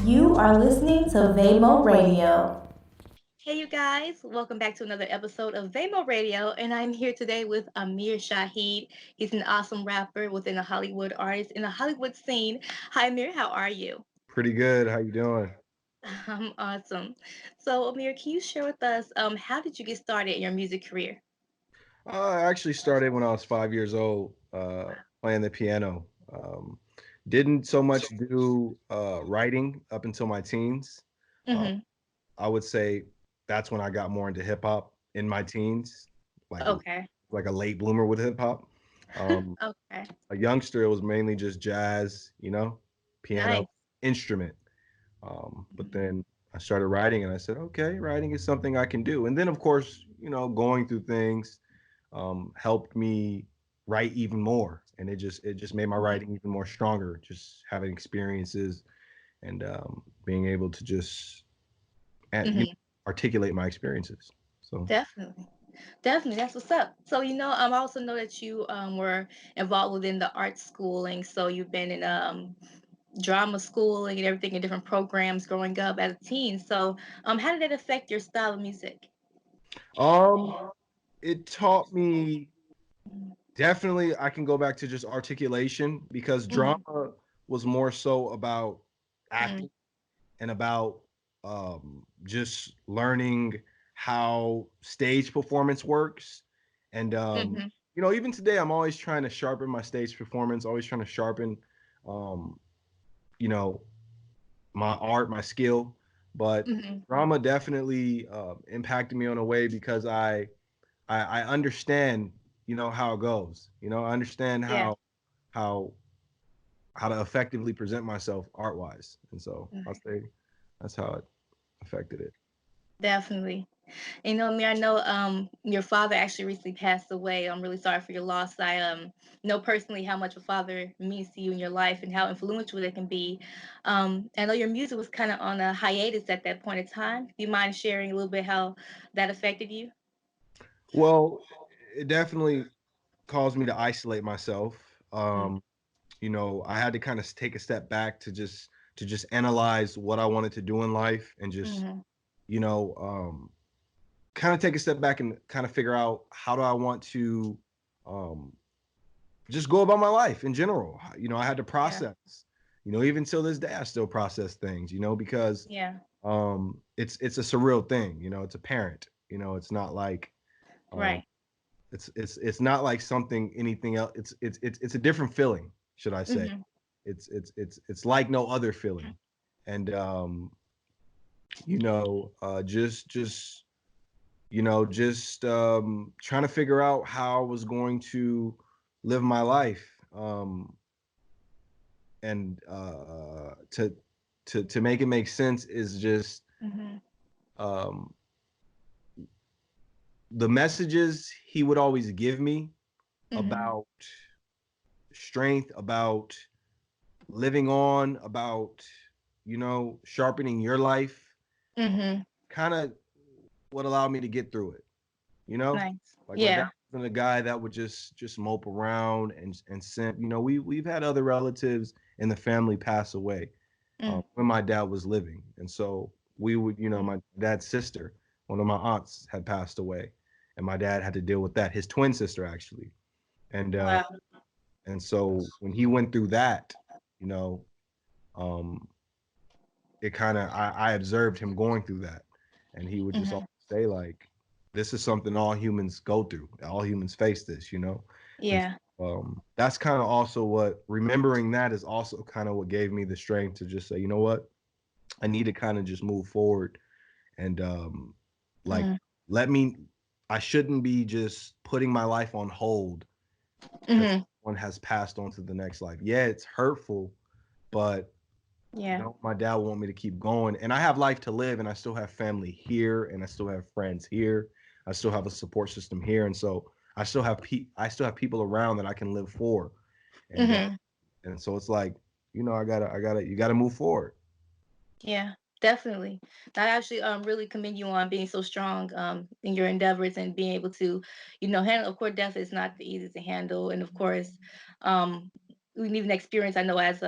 You are listening to VaMo Radio. Hey, you guys, welcome back to another episode of VaMo Radio. And I'm here today with Amir Shaheed. He's an awesome rapper within a Hollywood artist in the Hollywood scene. Hi, Amir, how are you? Pretty good. How you doing? I'm awesome. So, Amir, can you share with us how did you get started in your music career? I actually started when I was 5 years old, playing the piano. Didn't so much do writing up until my teens. Uh, Mm-hmm. I would say that's when I got more into hip hop in my teens, like Okay. like a late bloomer with hip hop. Um, Okay. a youngster, it was mainly just jazz, piano, Nice. instrument. But then I started writing, and I said, okay, writing is something I can do. And then, of course, going through things helped me write even more, and it just made my writing even more stronger. Just having experiences and being able to just Mm-hmm. articulate my experiences. So Definitely. Definitely. That's what's up. So, I also know that you were involved within the art schooling. So, you've been in drama schooling and everything in different programs growing up as a teen. So, how did that affect your style of music? um, it taught me definitely. I can go back to just articulation because Mm-hmm. drama was more so about Mm-hmm. acting and about just learning how stage performance works. And Mm-hmm. even today, I'm always trying to sharpen my stage performance. Always trying to sharpen, um, you know, my art, my skill. But Mm-hmm. drama definitely impacted me on a way because I understand, how it goes. I understand Yeah. how how to effectively present myself art wise, and so I'll Mhm. say that's how it affected it. Definitely. Amir, I know your father actually recently passed away. I'm really sorry for your loss. I know personally how much a father means to you in your life and how influential they can be. I know your music was kind of on a hiatus at that point in time. Do you mind sharing a little bit how that affected you? Well, it definitely caused me to isolate myself. I had to kind of take a step back to just analyze what I wanted to do in life and just, Mm-hmm. you know, um, kind of take a step back and kind of figure out how do I want to um, just go about my life in general. I had to Yeah. process. Even till this day, I still process things. Because Yeah. it's a surreal thing. It's a parent. It's not like um, Right. it's not like something anything else. It's a different feeling, should I say? Mm-hmm. It's like no other feeling, and just trying to figure out how I was going to live my life, and to make it make sense is just Mm-hmm. um, the messages he would always give me Mm-hmm. about strength, about living on, about sharpening your life, Mm-hmm. kind of what allowed me to get through it. you know Nice. like my dad Yeah. wasn't a guy that would just mope around and simp. We've had other relatives in the family pass away Mm-hmm. when my dad was living, and so we would, my dad's sister, one of my aunts, had passed away, and my dad had to deal with that, his twin sister actually. Wow. And uh and so when he went through that, you know um it kind of I observed him going through that, and he would just Mm-hmm. always say, like, this is something all humans go through, all humans face this. And Yeah. that's kind of also what, remembering that is also kind of what gave me the strength to just say, you know what, I need to kind of just move forward, and like, Mm-hmm. let me I shouldn't be just putting my life on hold because Mm-hmm. one has passed on to the next life. Yeah, it's hurtful, but Yeah. my dad want me to keep going, and I have life to live, and I still have family here, and I still have friends here. I still have a support system here, and so I still have people around that I can live for, and Mm-hmm. so it's like, you gotta move forward. Yeah, definitely. I actually really commend you on being so strong in your endeavors and being able to, handle. Of course, death is not the easiest to handle, and of course, um, we need an experience. I know as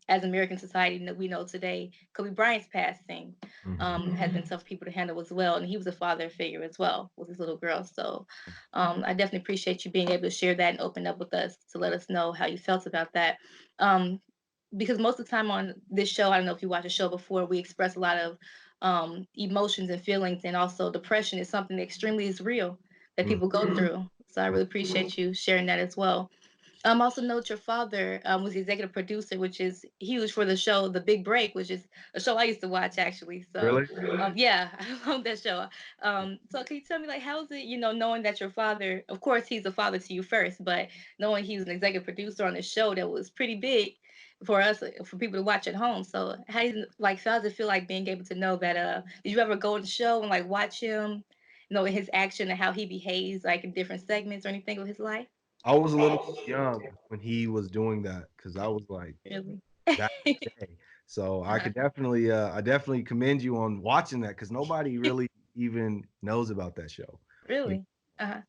as American society we know today, Kobe Bryant's passing has been tough for people to handle as well. And he was a father figure as well with his little girl. So I definitely appreciate you being able to share that and open up with us to let us know how you felt about that. Um, because most of the time on this show, I don't know if you watched a show before, we express a lot of emotions and feelings, and also depression is something that extremely is real that Mm. people go through. So I really appreciate you sharing that as well. Also note your father was the executive producer, which is huge for the show The Big Break, which is a show I used to watch actually. So Really? yeah, I love that show. So can you tell me like how is it, knowing that your father, of course he's a father to you first, but knowing he's an executive producer on a show that was pretty big for us, for people to watch at home. So how does it feel like being able to know that did you ever go on the show and like watch him, know his action and how he behaves like in different segments or anything of his life? I was a little young when he was doing that because I was like Really? back in the day. So Uh-huh. I definitely commend you on watching that because nobody really even knows about that show. You, Really? Uh-huh.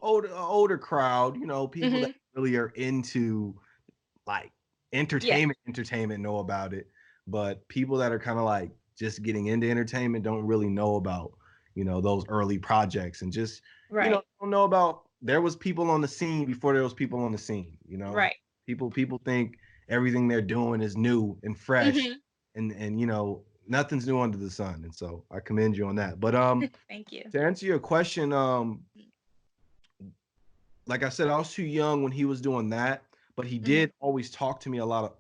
older crowd, people that Mhm. really are into like Yeah. entertainment know about it, but people that are kind of like just getting into entertainment don't really know about, those early projects and just, Right. don't know about there was people on the scene before there was people on the scene. Right. People think everything they're doing is new and fresh Mhm. and nothing's new under the sun. And so I commend you on that. But Thank you. to answer your question, like I said, I was too young when he was doing that, but he did Mhm. always talk to me a lot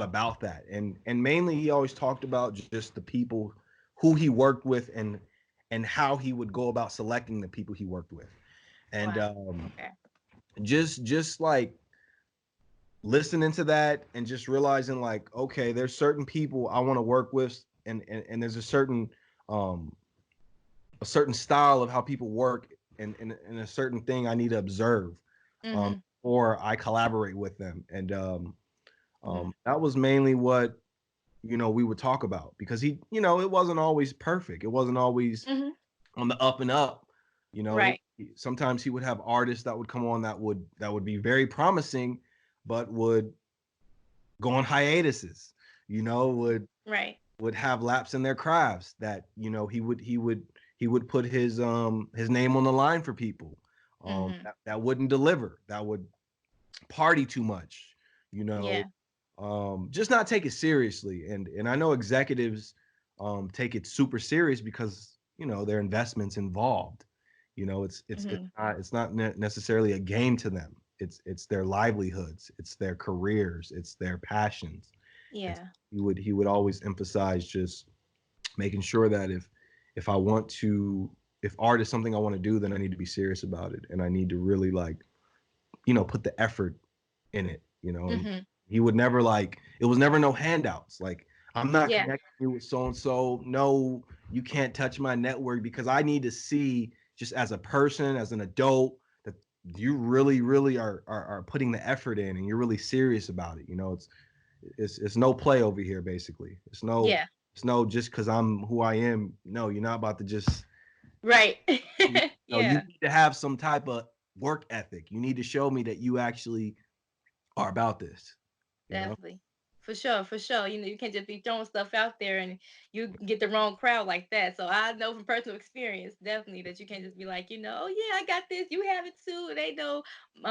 about that, and mainly he always talked about just the people who he worked with and how he would go about selecting the people he worked with, and Wow. Okay. just like listening to that and just realizing like, okay, there's certain people I want to work with, and there's um a certain style of how people work and a certain thing I need to observe Mhm. or I collaborate with them. And Mhm. that was mainly what we would talk about because it wasn't always perfect. It wasn't always Mhm. on the up and up. Right. Sometimes he would have artists that would come on that would be very promising, but would go on hiatuses. Would Right. have laps in their crafts that he would put his name on the line for people Mhm. that wouldn't deliver, that would party too much, you know Yeah. just not take it seriously. And I know executives take it super serious because their investments involved. Mhm. It's not necessarily a game to them. It's their livelihoods, it's their careers, it's their passions. And Yeah. he would always emphasize just making sure that if I want to, if art is something I want to do, then I need to be serious about it and I need to really like put the effort in it. And Mhm. he would never like, it was never no handouts. Like, I'm not Yeah. connecting you with so and so. No, you can't touch my network because I need to see just as a person, as an adult, that you really, really are putting the effort in and you're really serious about it. It's no play over here, basically. Yeah. It's no just because I'm who I am. No, you're not about to just Right. you Yeah. need to have some type of work ethic. You need to show me that you actually are about this, you know? Definitely. For sure, for sure. You can't just be throwing stuff out there and you get the wrong crowd like that. So I know from personal experience, definitely, that you can't just be like, oh yeah, I got this. You have it too. They know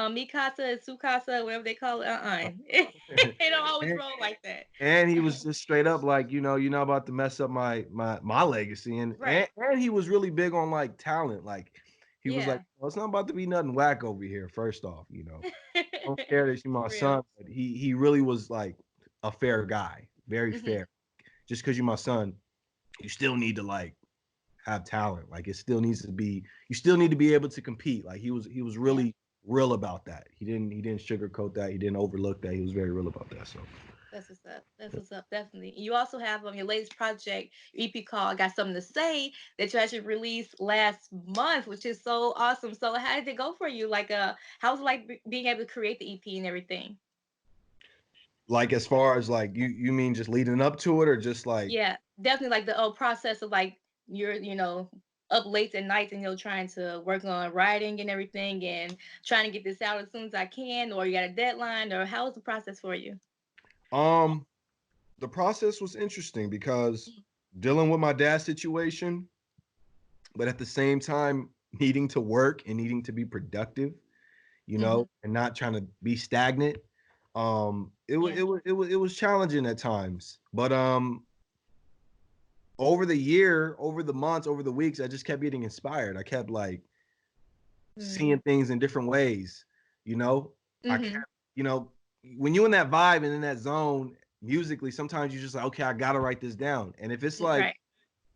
mi casa and su casa, whatever they call it. They don't always and, roll like that. and he was just straight up like, you're not about to mess up my legacy. And, and Right. and he was really big on like talent. Like he was like, Yeah. well, it's not about to be nothing whack over here, first off. I don't care that you're my Real. son, but he really was like a fair guy, very Hmm. fair. Just because you're my son, you still need to like have talent. Like it still needs to be, you still need to be able to compete. Like he was Yeah. really real about that. He didn't sugarcoat that. He didn't overlook that. He was very real about that. So That's what's up. That's what's up. Definitely. You also have your latest project, your EP called "Got Something to Say" that you actually released last month, which is so awesome. So, how did it go for you? Like, how was it like being able to create the EP and everything? like as far as like you mean just leading up to it or just like Yeah, definitely. Like the process of like you're, up late at night and trying to work on writing and everything, and trying to get this out as soon as I can, or you got a deadline, or how was the process for you? the process was interesting because dealing with my dad's situation, but at the same time needing to work and needing to be productive, Mm-hmm. and not trying to be stagnant. Yeah. It was challenging at times, but over the year, over the months, over the weeks, I just kept getting inspired. I kept like Mm-hmm. seeing things in different ways. You know, I kept, Mm-hmm. you know, when you're in that vibe and in that zone musically, sometimes you're just like, okay, I gotta write this down. And if it's like, Right.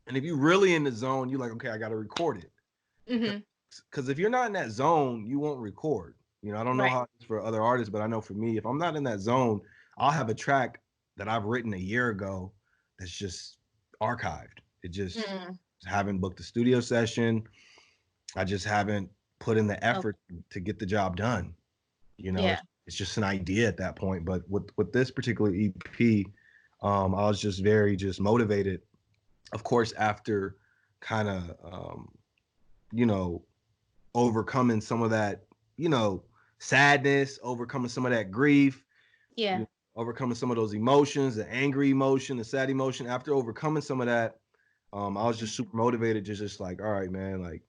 and if you're really in the zone, you're like, okay, I gotta record it. Mm-hmm. Because if you're not in that zone, you won't record. I don't know Right. how it's for other artists, but I know for me, if I'm not in that zone, I'll have a track that I've written a year ago that's just archived. It just Mm-hmm. haven't booked a studio session. I just haven't put in the Oh, effort to get the job done. yeah. It's just an idea at that point. But with this particular EP, I was just very just motivated. Of course, after kind of you know overcoming some of that, you know, sadness, overcoming some of that grief, Yeah. overcoming some of those emotions, the angry emotion, the sad emotion. After overcoming some of that, I was just super motivated, just like, all right, man, like,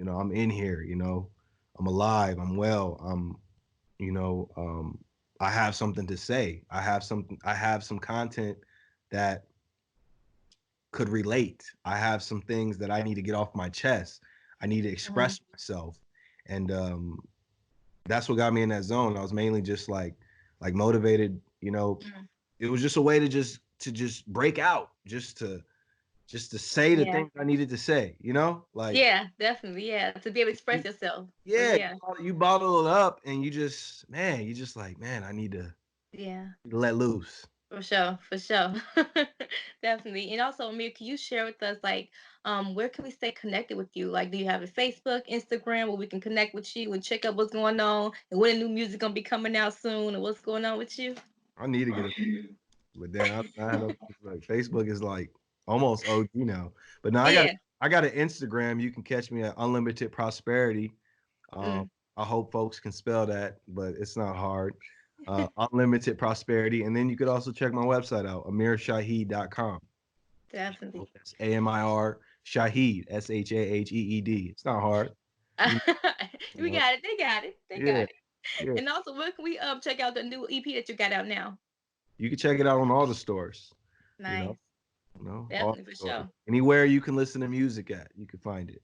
I'm in here, I'm alive, I'm well, you know, um, I have something to say. I have some content that could relate. I have some things that I need to get off my chest. I need to Mm-hmm. express myself. And that's what got me in that zone. I was mainly just like motivated, Mm-hmm. it was just a way to just break out, just to say the Yeah. things I needed to say, like, Yeah, definitely. Yeah. To be able to express you, yourself. So yeah, yeah. you bottle it up and you just like, man, I need to Yeah. let loose. For sure, for sure. Definitely. And also, Amir, can you share with us like where can we stay connected with you? Like do you have a Facebook, Instagram where we can connect with you and check out what's going on and when the new music gonna be coming out soon and what's going on with you? I need to get it, but then I had like Facebook is like almost OG now. But now Yeah. I got an Instagram. You can catch me at Unlimited Prosperity. Um, Mm, I hope folks can spell that, but it's not hard. Unlimited Prosperity. And then you could also check my website out, amirshaheed.com. definitely. That's AMIR Shaheed, SHAHEED. It's not hard. You, you We know, got it. They got it. They yeah, got it. yeah. And also, where can we check out the new EP that you got out now? You can check it out on all the stores, you know, Nice. all Definitely the for stores. sure. Anywhere you can listen to music at, you can find it.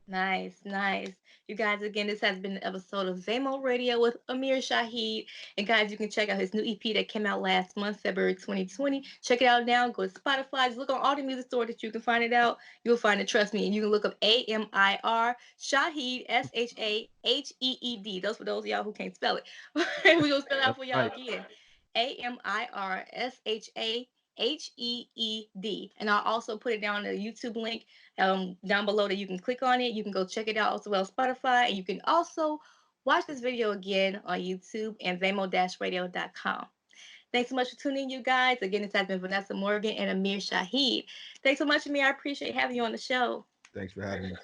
Nice, nice. You guys, again, this has been an episode of VaMo Radio with Amir Shaheed. And guys, you can check out his new EP that came out last month, February 2020. Check it out now. Go to Spotify. Just look on all the music stores that you can find it out. You'll find it, trust me. And you can look up AMIR Shaheed, Shaheed. Those for those of y'all who can't spell it. We're going to spell it out That's for y'all right. again. AMIRSHAHEED. And I'll also put it down in the YouTube link down below that you can click on it. You can go check it out as well as Spotify. And you can also watch this video again on YouTube and vamo-radio.com. Thanks so much for tuning in, you guys. Again, this has been Vanessa Morgan and Amir Shaheed. Thanks so much, Amir. I appreciate having you on the show. Thanks for having me.